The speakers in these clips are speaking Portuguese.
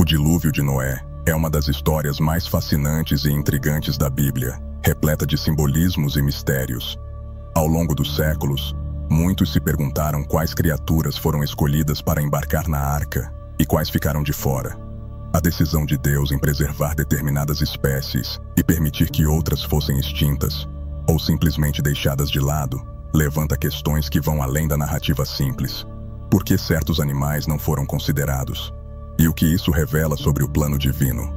O dilúvio de Noé é uma das histórias mais fascinantes e intrigantes da Bíblia, repleta de simbolismos e mistérios. Ao longo dos séculos, muitos se perguntaram quais criaturas foram escolhidas para embarcar na arca e quais ficaram de fora. A decisão de Deus em preservar determinadas espécies e permitir que outras fossem extintas, ou simplesmente deixadas de lado, levanta questões que vão além da narrativa simples. Por que certos animais não foram considerados? E o que isso revela sobre o plano divino?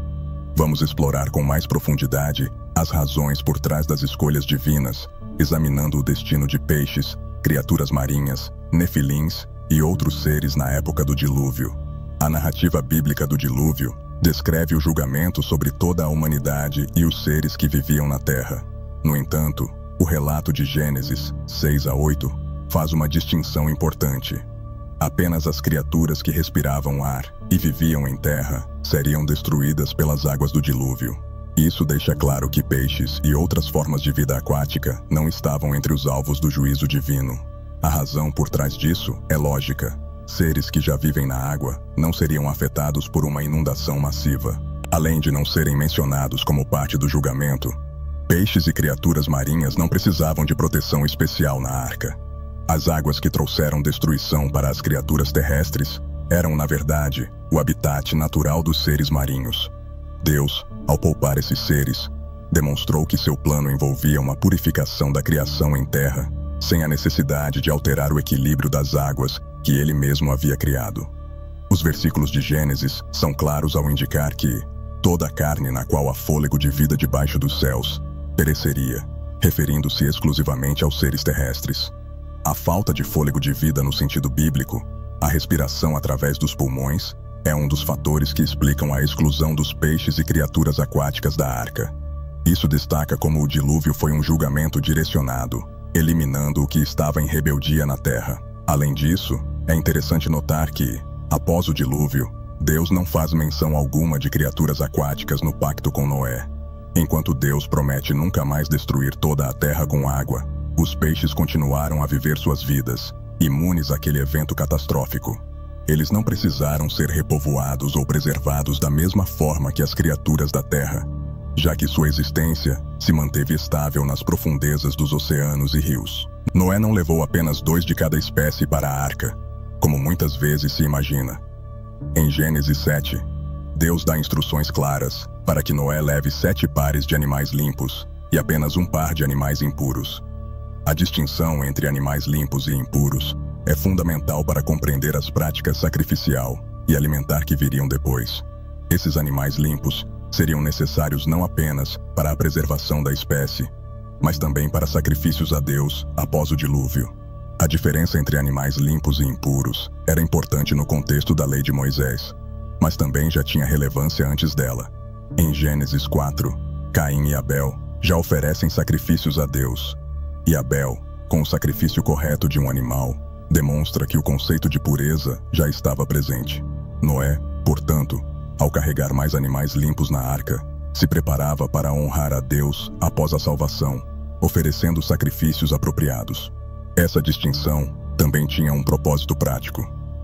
Vamos explorar com mais profundidade as razões por trás das escolhas divinas, examinando o destino de peixes, criaturas marinhas, nefilins e outros seres na época do dilúvio. A narrativa bíblica do dilúvio descreve o julgamento sobre toda a humanidade e os seres que viviam na terra. No entanto, o relato de Gênesis 6 a 8 faz uma distinção importante. Apenas as criaturas que respiravam ar e viviam em terra seriam destruídas pelas águas do dilúvio. Isso deixa claro que peixes e outras formas de vida aquática não estavam entre os alvos do juízo divino. A razão por trás disso é lógica. Seres que já vivem na água não seriam afetados por uma inundação massiva. Além de não serem mencionados como parte do julgamento, peixes e criaturas marinhas não precisavam de proteção especial na arca. As águas que trouxeram destruição para as criaturas terrestres eram, na verdade, o habitat natural dos seres marinhos. Deus, ao poupar esses seres, demonstrou que seu plano envolvia uma purificação da criação em terra, sem a necessidade de alterar o equilíbrio das águas que ele mesmo havia criado. Os versículos de Gênesis são claros ao indicar que toda a carne na qual há fôlego de vida debaixo dos céus pereceria, referindo-se exclusivamente aos seres terrestres. A falta de fôlego de vida no sentido bíblico, a respiração através dos pulmões, é um dos fatores que explicam a exclusão dos peixes e criaturas aquáticas da arca. Isso destaca como o dilúvio foi um julgamento direcionado, eliminando o que estava em rebeldia na terra. Além disso, é interessante notar que, após o dilúvio, Deus não faz menção alguma de criaturas aquáticas no pacto com Noé. Enquanto Deus promete nunca mais destruir toda a terra com água, os peixes continuaram a viver suas vidas, imunes àquele evento catastrófico. Eles não precisaram ser repovoados ou preservados da mesma forma que as criaturas da terra, já que sua existência se manteve estável nas profundezas dos oceanos e rios. Noé não levou apenas 2 de cada espécie para a arca, como muitas vezes se imagina. Em Gênesis 7, Deus dá instruções claras para que Noé leve 7 pares de animais limpos e apenas 1 par de animais impuros. A distinção entre animais limpos e impuros é fundamental para compreender as práticas sacrificial e alimentar que viriam depois. Esses animais limpos seriam necessários não apenas para a preservação da espécie, mas também para sacrifícios a Deus após o dilúvio. A diferença entre animais limpos e impuros era importante no contexto da lei de Moisés, mas também já tinha relevância antes dela. Em Gênesis 4, Caim e Abel já oferecem sacrifícios a Deus, e Abel, com o sacrifício correto de um animal, demonstra que o conceito de pureza já estava presente. Noé, portanto, ao carregar mais animais limpos na arca, se preparava para honrar a Deus após a salvação, oferecendo sacrifícios apropriados. Essa distinção também tinha um propósito prático.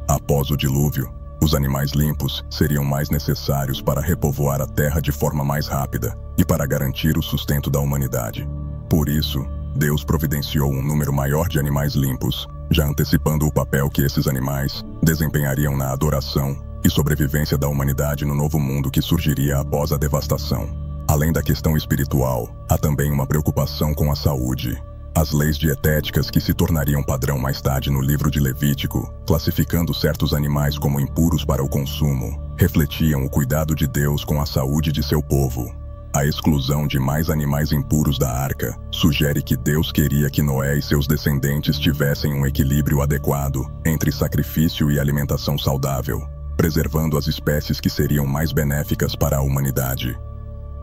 Após o dilúvio, os animais limpos seriam mais necessários para repovoar a terra de forma mais rápida e para garantir o sustento da humanidade. Por isso, Deus providenciou um número maior de animais limpos, já antecipando o papel que esses animais desempenhariam na adoração e sobrevivência da humanidade no novo mundo que surgiria após a devastação. Além da questão espiritual, há também uma preocupação com a saúde. As leis dietéticas que se tornariam padrão mais tarde no livro de Levítico, classificando certos animais como impuros para o consumo, refletiam o cuidado de Deus com a saúde de seu povo. A exclusão de mais animais impuros da arca sugere que Deus queria que Noé e seus descendentes tivessem um equilíbrio adequado entre sacrifício e alimentação saudável, preservando as espécies que seriam mais benéficas para a humanidade.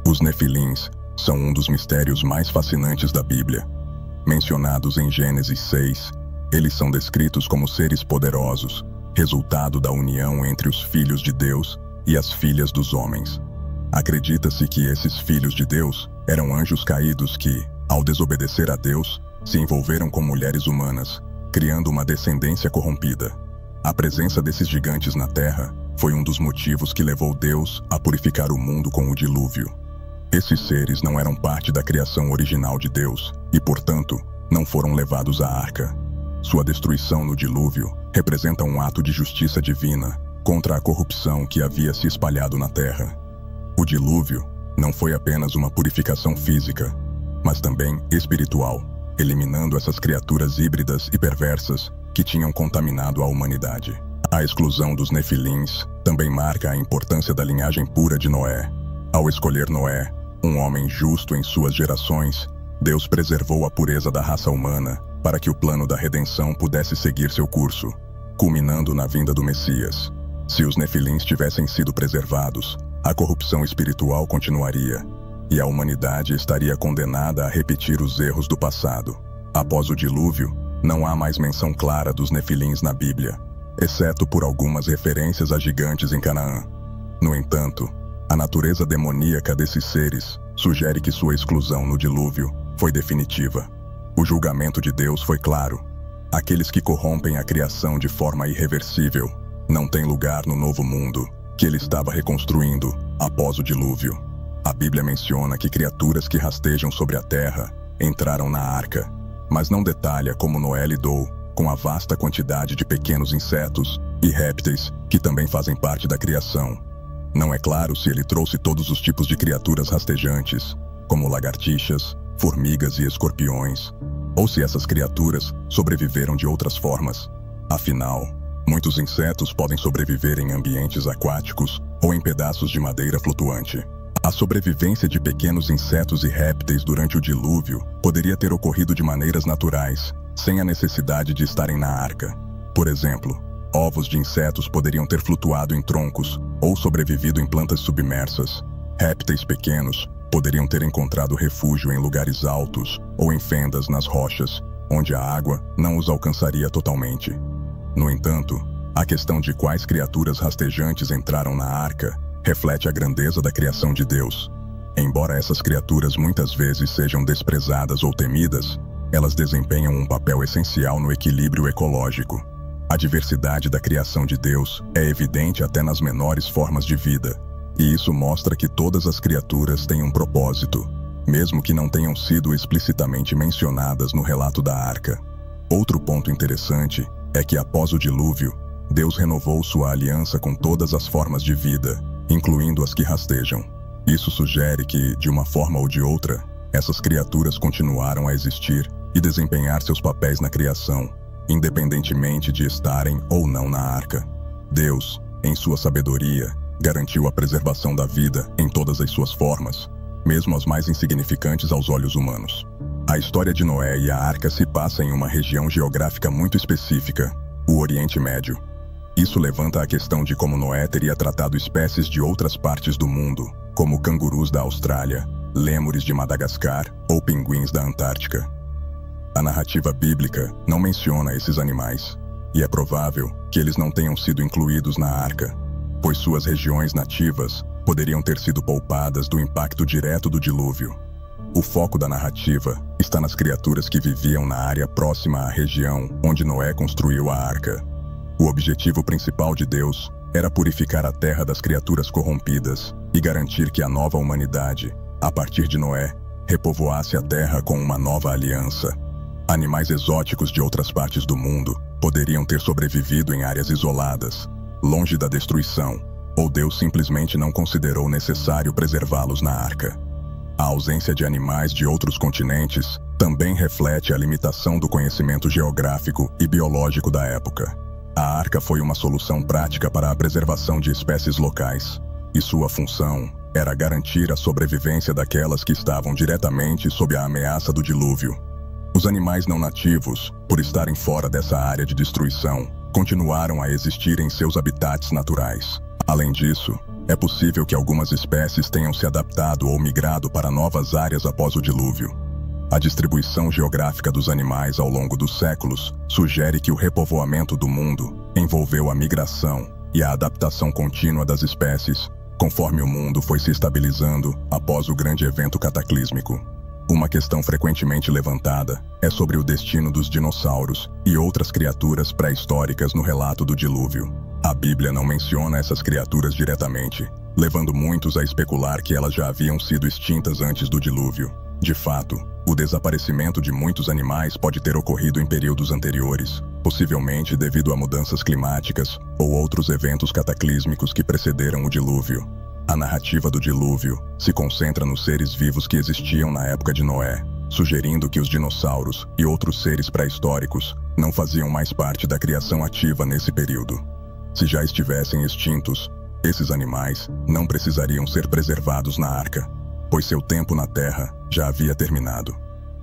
Os nefilins são um dos mistérios mais fascinantes da Bíblia. Mencionados em Gênesis 6, eles são descritos como seres poderosos, resultado da união entre os filhos de Deus e as filhas dos homens. Acredita-se que esses filhos de Deus eram anjos caídos que, ao desobedecer a Deus, se envolveram com mulheres humanas, criando uma descendência corrompida. A presença desses gigantes na Terra foi um dos motivos que levou Deus a purificar o mundo com o dilúvio. Esses seres não eram parte da criação original de Deus e, portanto, não foram levados à arca. Sua destruição no dilúvio representa um ato de justiça divina contra a corrupção que havia se espalhado na terra. O dilúvio não foi apenas uma purificação física, mas também espiritual, eliminando essas criaturas híbridas e perversas que tinham contaminado a humanidade. A exclusão dos nefilins também marca a importância da linhagem pura de Noé. Ao escolher Noé, um homem justo em suas gerações, Deus preservou a pureza da raça humana para que o plano da redenção pudesse seguir seu curso, culminando na vinda do Messias. Se os nefilins tivessem sido preservados, a corrupção espiritual continuaria, e a humanidade estaria condenada a repetir os erros do passado. Após o dilúvio, não há mais menção clara dos nefilins na Bíblia, exceto por algumas referências a gigantes em Canaã. No entanto, a natureza demoníaca desses seres sugere que sua exclusão no dilúvio foi definitiva. O julgamento de Deus foi claro. Aqueles que corrompem a criação de forma irreversível não têm lugar no novo mundo que ele estava reconstruindo após o dilúvio. A Bíblia menciona que criaturas que rastejam sobre a terra entraram na arca, mas não detalha como Noé lidou com a vasta quantidade de pequenos insetos e répteis que também fazem parte da criação. Não é claro se ele trouxe todos os tipos de criaturas rastejantes, como lagartixas, formigas e escorpiões, ou se essas criaturas sobreviveram de outras formas. Afinal, muitos insetos podem sobreviver em ambientes aquáticos ou em pedaços de madeira flutuante. A sobrevivência de pequenos insetos e répteis durante o dilúvio poderia ter ocorrido de maneiras naturais, sem a necessidade de estarem na arca. Por exemplo, ovos de insetos poderiam ter flutuado em troncos ou sobrevivido em plantas submersas. Répteis pequenos poderiam ter encontrado refúgio em lugares altos ou em fendas nas rochas, onde a água não os alcançaria totalmente. No entanto, a questão de quais criaturas rastejantes entraram na arca reflete a grandeza da criação de Deus. Embora essas criaturas muitas vezes sejam desprezadas ou temidas, elas desempenham um papel essencial no equilíbrio ecológico. A diversidade da criação de Deus é evidente até nas menores formas de vida, e isso mostra que todas as criaturas têm um propósito, mesmo que não tenham sido explicitamente mencionadas no relato da arca. Outro ponto interessante é que após o dilúvio, Deus renovou sua aliança com todas as formas de vida, incluindo as que rastejam. Isso sugere que, de uma forma ou de outra, essas criaturas continuaram a existir e desempenhar seus papéis na criação, independentemente de estarem ou não na arca. Deus, em sua sabedoria, garantiu a preservação da vida em todas as suas formas, mesmo as mais insignificantes aos olhos humanos. A história de Noé e a arca se passa em uma região geográfica muito específica, o Oriente Médio. Isso levanta a questão de como Noé teria tratado espécies de outras partes do mundo, como cangurus da Austrália, lêmures de Madagascar ou pinguins da Antártica. A narrativa bíblica não menciona esses animais, e é provável que eles não tenham sido incluídos na arca, pois suas regiões nativas poderiam ter sido poupadas do impacto direto do dilúvio. O foco da narrativa está nas criaturas que viviam na área próxima à região onde Noé construiu a arca. O objetivo principal de Deus era purificar a terra das criaturas corrompidas e garantir que a nova humanidade, a partir de Noé, repovoasse a terra com uma nova aliança. Animais exóticos de outras partes do mundo poderiam ter sobrevivido em áreas isoladas, longe da destruição, ou Deus simplesmente não considerou necessário preservá-los na arca. A ausência de animais de outros continentes também reflete a limitação do conhecimento geográfico e biológico da época. A arca foi uma solução prática para a preservação de espécies locais, e sua função era garantir a sobrevivência daquelas que estavam diretamente sob a ameaça do dilúvio. Os animais não nativos, por estarem fora dessa área de destruição, continuaram a existir em seus habitats naturais. Além disso, é possível que algumas espécies tenham se adaptado ou migrado para novas áreas após o dilúvio. A distribuição geográfica dos animais ao longo dos séculos sugere que o repovoamento do mundo envolveu a migração e a adaptação contínua das espécies, conforme o mundo foi se estabilizando após o grande evento cataclísmico. Uma questão frequentemente levantada é sobre o destino dos dinossauros e outras criaturas pré-históricas no relato do dilúvio. A Bíblia não menciona essas criaturas diretamente, levando muitos a especular que elas já haviam sido extintas antes do dilúvio. De fato, o desaparecimento de muitos animais pode ter ocorrido em períodos anteriores, possivelmente devido a mudanças climáticas ou outros eventos cataclísmicos que precederam o dilúvio. A narrativa do dilúvio se concentra nos seres vivos que existiam na época de Noé, sugerindo que os dinossauros e outros seres pré-históricos não faziam mais parte da criação ativa nesse período. Se já estivessem extintos, esses animais não precisariam ser preservados na arca, pois seu tempo na Terra já havia terminado.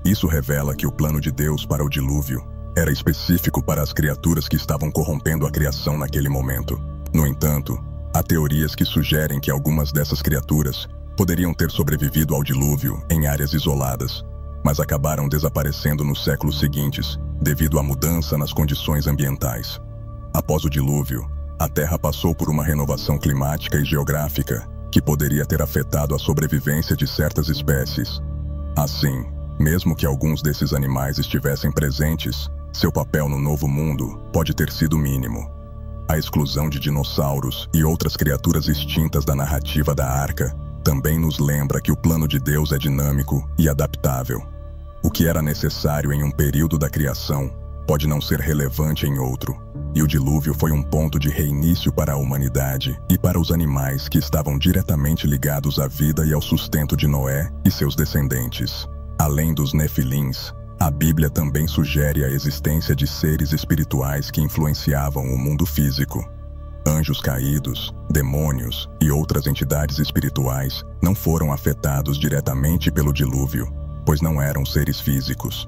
Isso revela que o plano de Deus para o dilúvio era específico para as criaturas que estavam corrompendo a criação naquele momento. No entanto, há teorias que sugerem que algumas dessas criaturas poderiam ter sobrevivido ao dilúvio em áreas isoladas, mas acabaram desaparecendo nos séculos seguintes devido à mudança nas condições ambientais. Após o dilúvio, a Terra passou por uma renovação climática e geográfica que poderia ter afetado a sobrevivência de certas espécies. Assim, mesmo que alguns desses animais estivessem presentes, seu papel no Novo Mundo pode ter sido mínimo. A exclusão de dinossauros e outras criaturas extintas da narrativa da Arca também nos lembra que o plano de Deus é dinâmico e adaptável. O que era necessário em um período da criação pode não ser relevante em outro, e o dilúvio foi um ponto de reinício para a humanidade e para os animais que estavam diretamente ligados à vida e ao sustento de Noé e seus descendentes. Além dos Nefilins, a Bíblia também sugere a existência de seres espirituais que influenciavam o mundo físico. Anjos caídos, demônios e outras entidades espirituais não foram afetados diretamente pelo dilúvio, pois não eram seres físicos.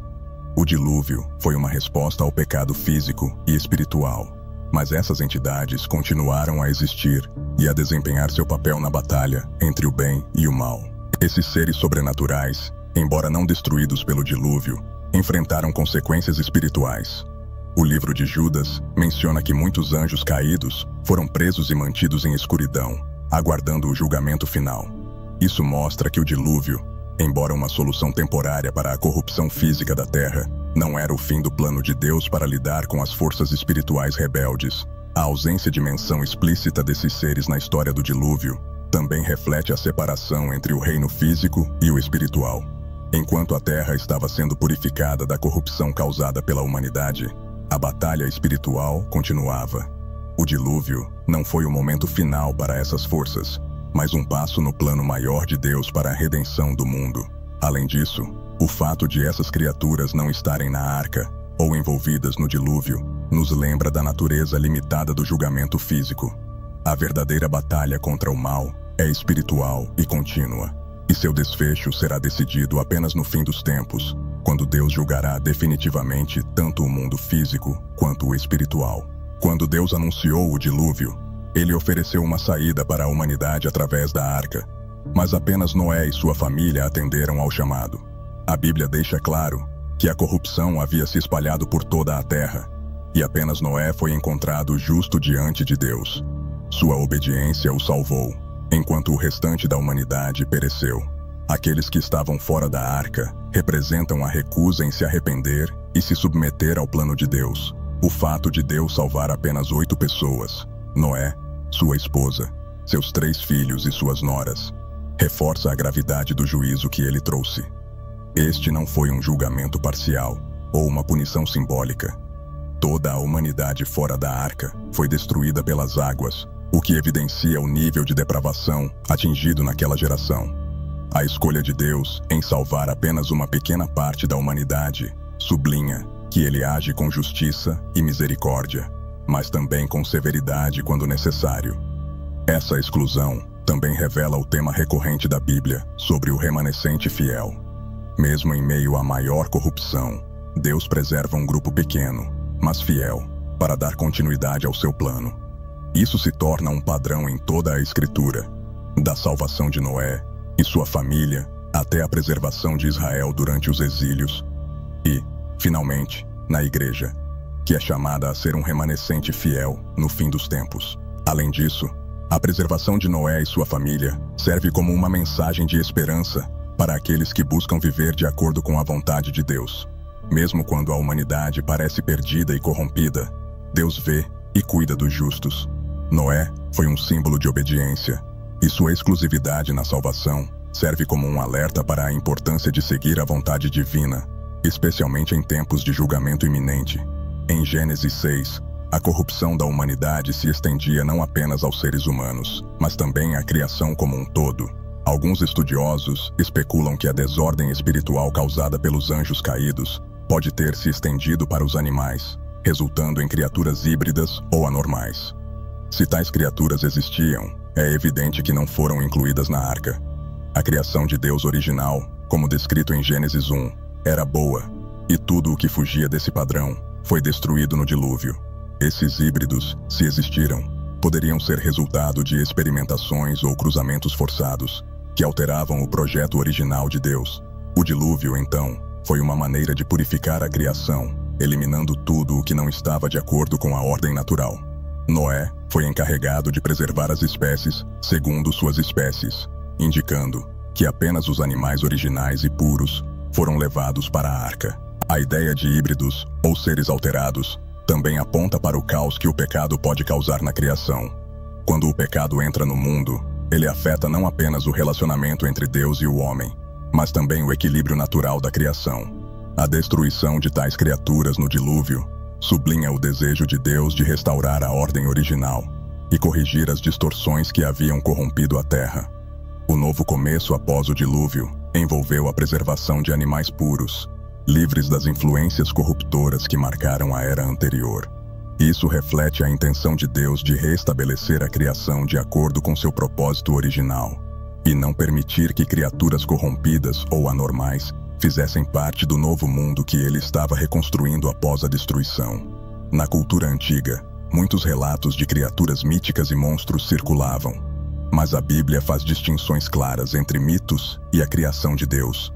O dilúvio foi uma resposta ao pecado físico e espiritual, mas essas entidades continuaram a existir e a desempenhar seu papel na batalha entre o bem e o mal. Esses seres sobrenaturais, embora não destruídos pelo dilúvio, enfrentaram consequências espirituais. O livro de Judas menciona que muitos anjos caídos foram presos e mantidos em escuridão, aguardando o julgamento final. Isso mostra que o dilúvio, embora uma solução temporária para a corrupção física da Terra, não era o fim do plano de Deus para lidar com as forças espirituais rebeldes. A ausência de menção explícita desses seres na história do dilúvio também reflete a separação entre o reino físico e o espiritual. Enquanto a Terra estava sendo purificada da corrupção causada pela humanidade, a batalha espiritual continuava. O dilúvio não foi o momento final para essas forças, mas um passo no plano maior de Deus para a redenção do mundo. Além disso, o fato de essas criaturas não estarem na arca ou envolvidas no dilúvio nos lembra da natureza limitada do julgamento físico. A verdadeira batalha contra o mal é espiritual e contínua, e seu desfecho será decidido apenas no fim dos tempos, quando Deus julgará definitivamente tanto o mundo físico quanto o espiritual. Quando Deus anunciou o dilúvio, Ele ofereceu uma saída para a humanidade através da arca, mas apenas Noé e sua família atenderam ao chamado. A Bíblia deixa claro que a corrupção havia se espalhado por toda a terra, e apenas Noé foi encontrado justo diante de Deus. Sua obediência o salvou, enquanto o restante da humanidade pereceu. Aqueles que estavam fora da arca representam a recusa em se arrepender e se submeter ao plano de Deus. O fato de Deus salvar apenas 8 pessoas, Noé, sua esposa, seus 3 filhos e suas noras, reforça a gravidade do juízo que ele trouxe. Este não foi um julgamento parcial ou uma punição simbólica. Toda a humanidade fora da arca foi destruída pelas águas, o que evidencia o nível de depravação atingido naquela geração. A escolha de Deus em salvar apenas uma pequena parte da humanidade sublinha que ele age com justiça e misericórdia, mas também com severidade quando necessário. Essa exclusão também revela o tema recorrente da Bíblia sobre o remanescente fiel. Mesmo em meio à maior corrupção, Deus preserva um grupo pequeno, mas fiel, para dar continuidade ao seu plano. Isso se torna um padrão em toda a Escritura, da salvação de Noé e sua família até a preservação de Israel durante os exílios e, finalmente, na Igreja, que é chamada a ser um remanescente fiel no fim dos tempos. Além disso, a preservação de Noé e sua família serve como uma mensagem de esperança para aqueles que buscam viver de acordo com a vontade de Deus. Mesmo quando a humanidade parece perdida e corrompida, Deus vê e cuida dos justos. Noé foi um símbolo de obediência, e sua exclusividade na salvação serve como um alerta para a importância de seguir a vontade divina, especialmente em tempos de julgamento iminente. Em Gênesis 6, a corrupção da humanidade se estendia não apenas aos seres humanos, mas também à criação como um todo. Alguns estudiosos especulam que a desordem espiritual causada pelos anjos caídos pode ter se estendido para os animais, resultando em criaturas híbridas ou anormais. Se tais criaturas existiam, é evidente que não foram incluídas na arca. A criação de Deus original, como descrito em Gênesis 1, era boa, e tudo o que fugia desse padrão foi destruído no dilúvio. Esses híbridos, se existiram, poderiam ser resultado de experimentações ou cruzamentos forçados, que alteravam o projeto original de Deus. O dilúvio, então, foi uma maneira de purificar a criação, eliminando tudo o que não estava de acordo com a ordem natural. Noé foi encarregado de preservar as espécies segundo suas espécies, indicando que apenas os animais originais e puros foram levados para a arca. A ideia de híbridos, ou seres alterados, também aponta para o caos que o pecado pode causar na criação. Quando o pecado entra no mundo, ele afeta não apenas o relacionamento entre Deus e o homem, mas também o equilíbrio natural da criação. A destruição de tais criaturas no dilúvio sublinha o desejo de Deus de restaurar a ordem original e corrigir as distorções que haviam corrompido a terra. O novo começo após o dilúvio envolveu a preservação de animais puros, livres das influências corruptoras que marcaram a era anterior. Isso reflete a intenção de Deus de restabelecer a criação de acordo com seu propósito original, e não permitir que criaturas corrompidas ou anormais fizessem parte do novo mundo que ele estava reconstruindo após a destruição. Na cultura antiga, muitos relatos de criaturas míticas e monstros circulavam, mas a Bíblia faz distinções claras entre mitos e a criação de Deus.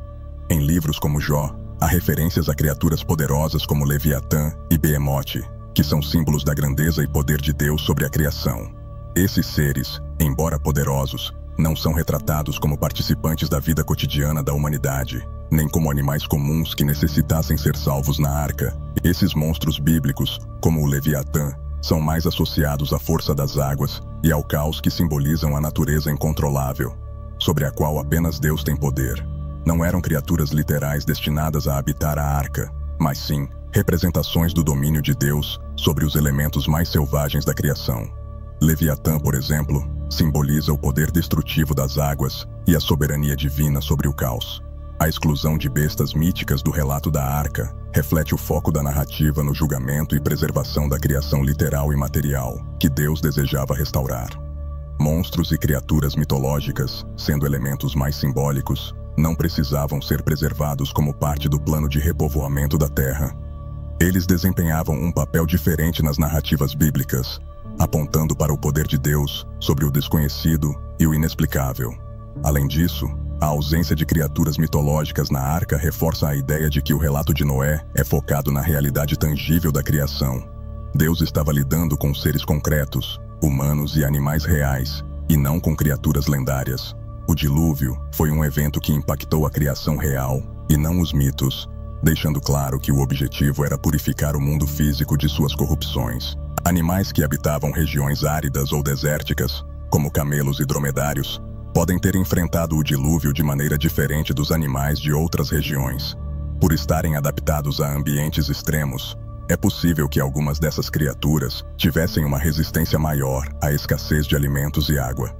Em livros como Jó, há referências a criaturas poderosas como Leviatã e Behemoth, que são símbolos da grandeza e poder de Deus sobre a criação. Esses seres, embora poderosos, não são retratados como participantes da vida cotidiana da humanidade, nem como animais comuns que necessitassem ser salvos na arca. Esses monstros bíblicos, como o Leviatã, são mais associados à força das águas e ao caos que simbolizam a natureza incontrolável, sobre a qual apenas Deus tem poder. Não eram criaturas literais destinadas a habitar a arca, mas sim representações do domínio de Deus sobre os elementos mais selvagens da criação. Leviatã, por exemplo, simboliza o poder destrutivo das águas e a soberania divina sobre o caos. A exclusão de bestas míticas do relato da arca reflete o foco da narrativa no julgamento e preservação da criação literal e material que Deus desejava restaurar. Monstros e criaturas mitológicas, sendo elementos mais simbólicos, não precisavam ser preservados como parte do plano de repovoamento da Terra. Eles desempenhavam um papel diferente nas narrativas bíblicas, apontando para o poder de Deus sobre o desconhecido e o inexplicável. Além disso, a ausência de criaturas mitológicas na arca reforça a ideia de que o relato de Noé é focado na realidade tangível da criação. Deus estava lidando com seres concretos, humanos e animais reais, e não com criaturas lendárias. O dilúvio foi um evento que impactou a criação real, e não os mitos, deixando claro que o objetivo era purificar o mundo físico de suas corrupções. Animais que habitavam regiões áridas ou desérticas, como camelos e dromedários, podem ter enfrentado o dilúvio de maneira diferente dos animais de outras regiões. Por estarem adaptados a ambientes extremos, é possível que algumas dessas criaturas tivessem uma resistência maior à escassez de alimentos e água.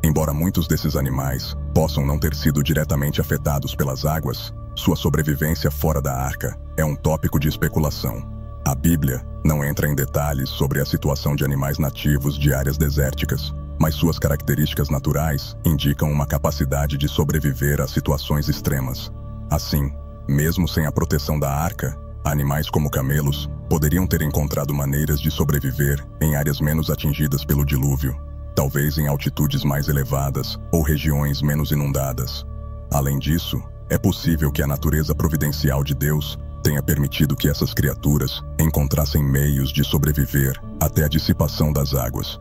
Embora muitos desses animais possam não ter sido diretamente afetados pelas águas, sua sobrevivência fora da arca é um tópico de especulação. A Bíblia não entra em detalhes sobre a situação de animais nativos de áreas desérticas, mas suas características naturais indicam uma capacidade de sobreviver a situações extremas. Assim, mesmo sem a proteção da arca, animais como camelos poderiam ter encontrado maneiras de sobreviver em áreas menos atingidas pelo dilúvio, talvez em altitudes mais elevadas ou regiões menos inundadas. Além disso, é possível que a natureza providencial de Deus tenha permitido que essas criaturas encontrassem meios de sobreviver até a dissipação das águas.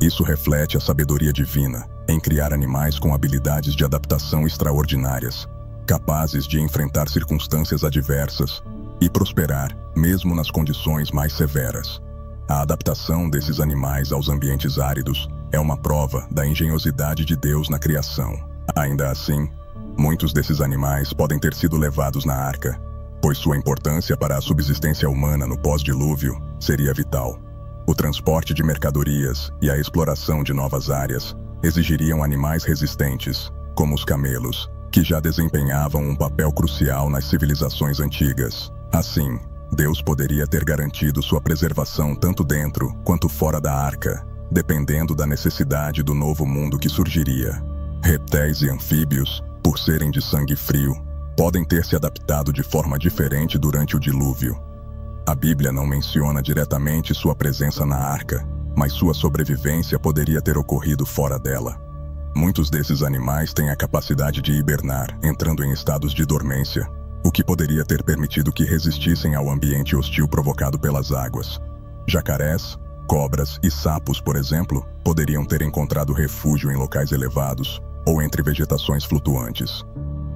Isso reflete a sabedoria divina, em criar animais com habilidades de adaptação extraordinárias, capazes de enfrentar circunstâncias adversas e prosperar, mesmo nas condições mais severas. A adaptação desses animais aos ambientes áridos é uma prova da engenhosidade de Deus na criação. Ainda assim, muitos desses animais podem ter sido levados na arca, pois sua importância para a subsistência humana no pós-dilúvio seria vital. O transporte de mercadorias e a exploração de novas áreas exigiriam animais resistentes, como os camelos, que já desempenhavam um papel crucial nas civilizações antigas. Assim, Deus poderia ter garantido sua preservação tanto dentro quanto fora da arca, dependendo da necessidade do novo mundo que surgiria. Répteis e anfíbios, por serem de sangue frio, podem ter se adaptado de forma diferente durante o dilúvio. A Bíblia não menciona diretamente sua presença na arca, mas sua sobrevivência poderia ter ocorrido fora dela. Muitos desses animais têm a capacidade de hibernar, entrando em estados de dormência, o que poderia ter permitido que resistissem ao ambiente hostil provocado pelas águas. Jacarés, cobras e sapos, por exemplo, poderiam ter encontrado refúgio em locais elevados ou entre vegetações flutuantes.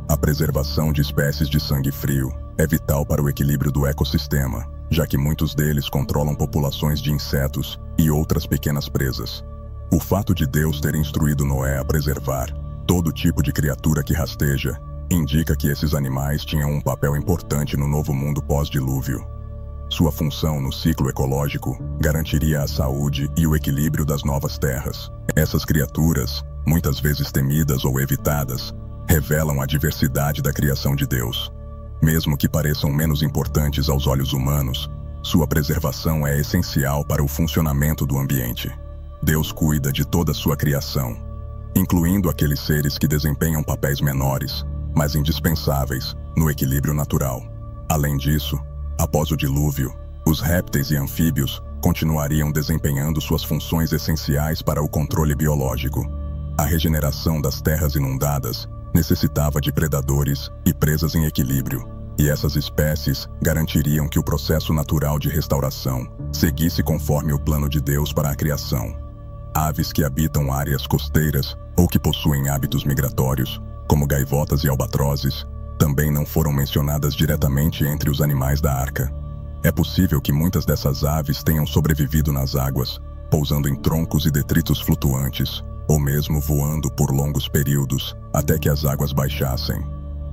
A preservação de espécies de sangue frio é vital para o equilíbrio do ecossistema, já que muitos deles controlam populações de insetos e outras pequenas presas. O fato de Deus ter instruído Noé a preservar todo tipo de criatura que rasteja indica que esses animais tinham um papel importante no novo mundo pós-dilúvio. Sua função no ciclo ecológico garantiria a saúde e o equilíbrio das novas terras. Essas criaturas, muitas vezes temidas ou evitadas, revelam a diversidade da criação de Deus. Mesmo que pareçam menos importantes aos olhos humanos, sua preservação é essencial para o funcionamento do ambiente. Deus cuida de toda sua criação, incluindo aqueles seres que desempenham papéis menores, mas indispensáveis, no equilíbrio natural. Além disso, após o dilúvio, os répteis e anfíbios continuariam desempenhando suas funções essenciais para o controle biológico. A regeneração das terras inundadas necessitava de predadores e presas em equilíbrio, e essas espécies garantiriam que o processo natural de restauração seguisse conforme o plano de Deus para a criação. Aves que habitam áreas costeiras ou que possuem hábitos migratórios, como gaivotas e albatrozes, também não foram mencionadas diretamente entre os animais da arca. É possível que muitas dessas aves tenham sobrevivido nas águas, pousando em troncos e detritos flutuantes, ou mesmo voando por longos períodos, até que as águas baixassem.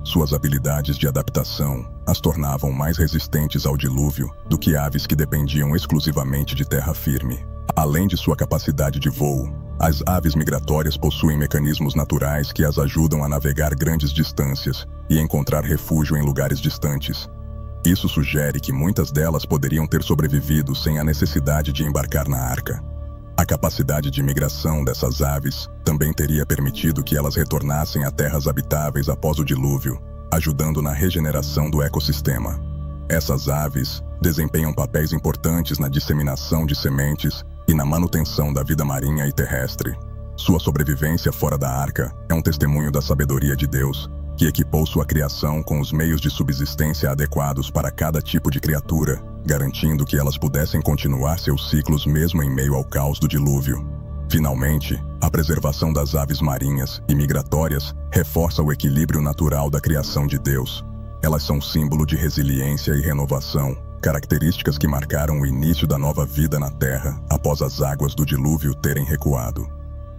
Suas habilidades de adaptação as tornavam mais resistentes ao dilúvio do que aves que dependiam exclusivamente de terra firme. Além de sua capacidade de voo, as aves migratórias possuem mecanismos naturais que as ajudam a navegar grandes distâncias e encontrar refúgio em lugares distantes. Isso sugere que muitas delas poderiam ter sobrevivido sem a necessidade de embarcar na arca. A capacidade de migração dessas aves também teria permitido que elas retornassem a terras habitáveis após o dilúvio, ajudando na regeneração do ecossistema. Essas aves desempenham papéis importantes na disseminação de sementes e na manutenção da vida marinha e terrestre. Sua sobrevivência fora da arca é um testemunho da sabedoria de Deus, que equipou sua criação com os meios de subsistência adequados para cada tipo de criatura, garantindo que elas pudessem continuar seus ciclos mesmo em meio ao caos do dilúvio. Finalmente, a preservação das aves marinhas e migratórias reforça o equilíbrio natural da criação de Deus. Elas são símbolo de resiliência e renovação, características que marcaram o início da nova vida na Terra após as águas do dilúvio terem recuado.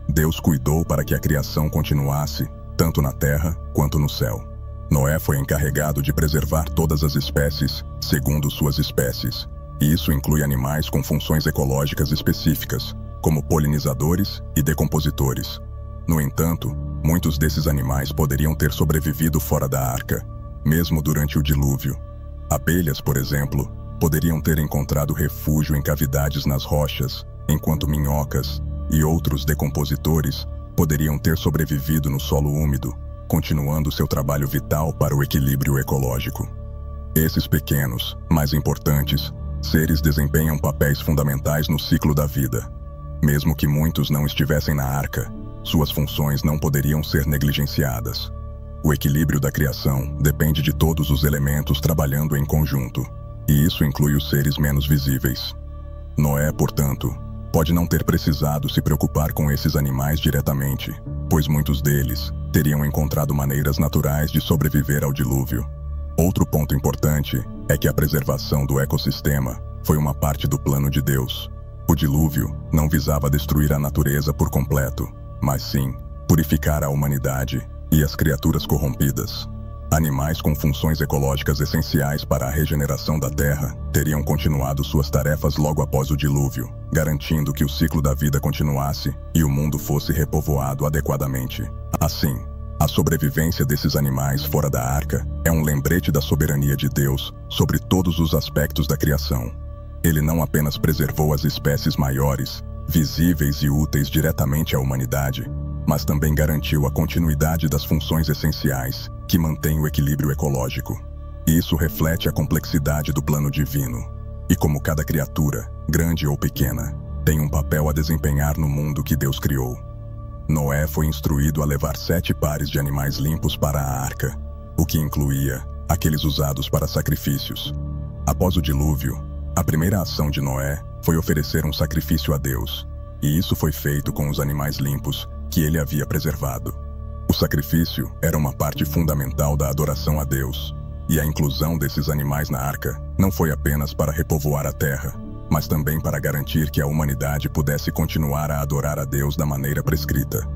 Deus cuidou para que a criação continuasse, tanto na terra quanto no céu. Noé foi encarregado de preservar todas as espécies, segundo suas espécies, e isso inclui animais com funções ecológicas específicas, como polinizadores e decompositores. No entanto, muitos desses animais poderiam ter sobrevivido fora da arca, mesmo durante o dilúvio. Abelhas, por exemplo, poderiam ter encontrado refúgio em cavidades nas rochas, enquanto minhocas e outros decompositores poderiam ter sobrevivido no solo úmido, continuando seu trabalho vital para o equilíbrio ecológico. Esses pequenos, mas importantes, seres desempenham papéis fundamentais no ciclo da vida. Mesmo que muitos não estivessem na arca, suas funções não poderiam ser negligenciadas. O equilíbrio da criação depende de todos os elementos trabalhando em conjunto, e isso inclui os seres menos visíveis. Noé, portanto, pode não ter precisado se preocupar com esses animais diretamente, pois muitos deles teriam encontrado maneiras naturais de sobreviver ao dilúvio. Outro ponto importante é que a preservação do ecossistema foi uma parte do plano de Deus. O dilúvio não visava destruir a natureza por completo, mas sim purificar a humanidade e as criaturas corrompidas. Animais com funções ecológicas essenciais para a regeneração da Terra teriam continuado suas tarefas logo após o dilúvio, garantindo que o ciclo da vida continuasse e o mundo fosse repovoado adequadamente. Assim, a sobrevivência desses animais fora da arca é um lembrete da soberania de Deus sobre todos os aspectos da criação. Ele não apenas preservou as espécies maiores, visíveis e úteis diretamente à humanidade, mas também garantiu a continuidade das funções essenciais que mantêm o equilíbrio ecológico. Isso reflete a complexidade do plano divino, e como cada criatura, grande ou pequena, tem um papel a desempenhar no mundo que Deus criou. Noé foi instruído a levar 7 pares de animais limpos para a arca, o que incluía aqueles usados para sacrifícios. Após o dilúvio, a primeira ação de Noé foi oferecer um sacrifício a Deus, e isso foi feito com os animais limpos que ele havia preservado. O sacrifício era uma parte fundamental da adoração a Deus, e a inclusão desses animais na arca não foi apenas para repovoar a terra, mas também para garantir que a humanidade pudesse continuar a adorar a Deus da maneira prescrita.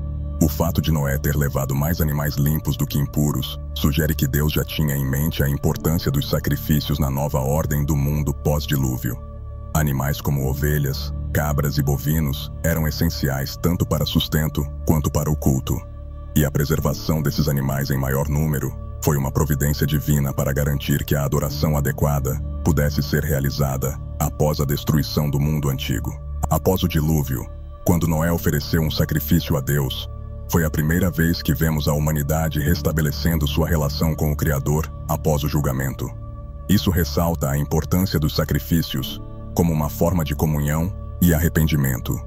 O fato de Noé ter levado mais animais limpos do que impuros sugere que Deus já tinha em mente a importância dos sacrifícios na nova ordem do mundo pós-dilúvio. Animais como ovelhas, cabras e bovinos eram essenciais tanto para sustento quanto para o culto. E a preservação desses animais em maior número foi uma providência divina para garantir que a adoração adequada pudesse ser realizada após a destruição do mundo antigo. Após o dilúvio, quando Noé ofereceu um sacrifício a Deus, foi a primeira vez que vemos a humanidade restabelecendo sua relação com o Criador após o julgamento. Isso ressalta a importância dos sacrifícios como uma forma de comunhão e arrependimento.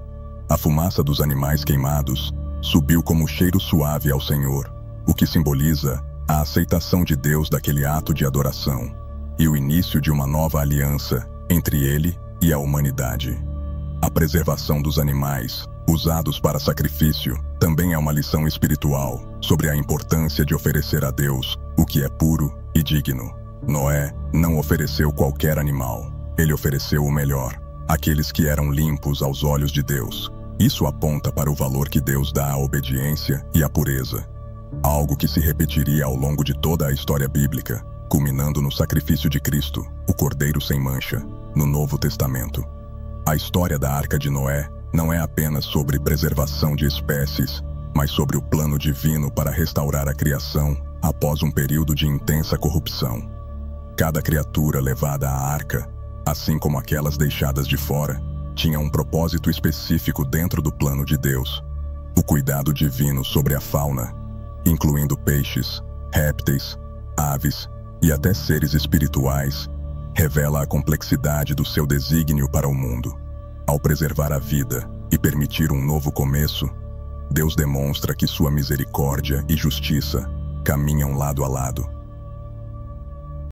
A fumaça dos animais queimados subiu como cheiro suave ao Senhor, o que simboliza a aceitação de Deus daquele ato de adoração e o início de uma nova aliança entre Ele e a humanidade. A preservação dos animais, usados para sacrifício, também é uma lição espiritual sobre a importância de oferecer a Deus o que é puro e digno. Noé não ofereceu qualquer animal. Ele ofereceu o melhor, aqueles que eram limpos aos olhos de Deus. Isso aponta para o valor que Deus dá à obediência e à pureza, algo que se repetiria ao longo de toda a história bíblica, culminando no sacrifício de Cristo, o Cordeiro sem mancha, no Novo Testamento. A história da Arca de Noé não é apenas sobre preservação de espécies, mas sobre o plano divino para restaurar a criação após um período de intensa corrupção. Cada criatura levada à arca, assim como aquelas deixadas de fora, tinha um propósito específico dentro do plano de Deus. O cuidado divino sobre a fauna, incluindo peixes, répteis, aves e até seres espirituais, revela a complexidade do seu desígnio para o mundo. Ao preservar a vida e permitir um novo começo, Deus demonstra que sua misericórdia e justiça caminham lado a lado.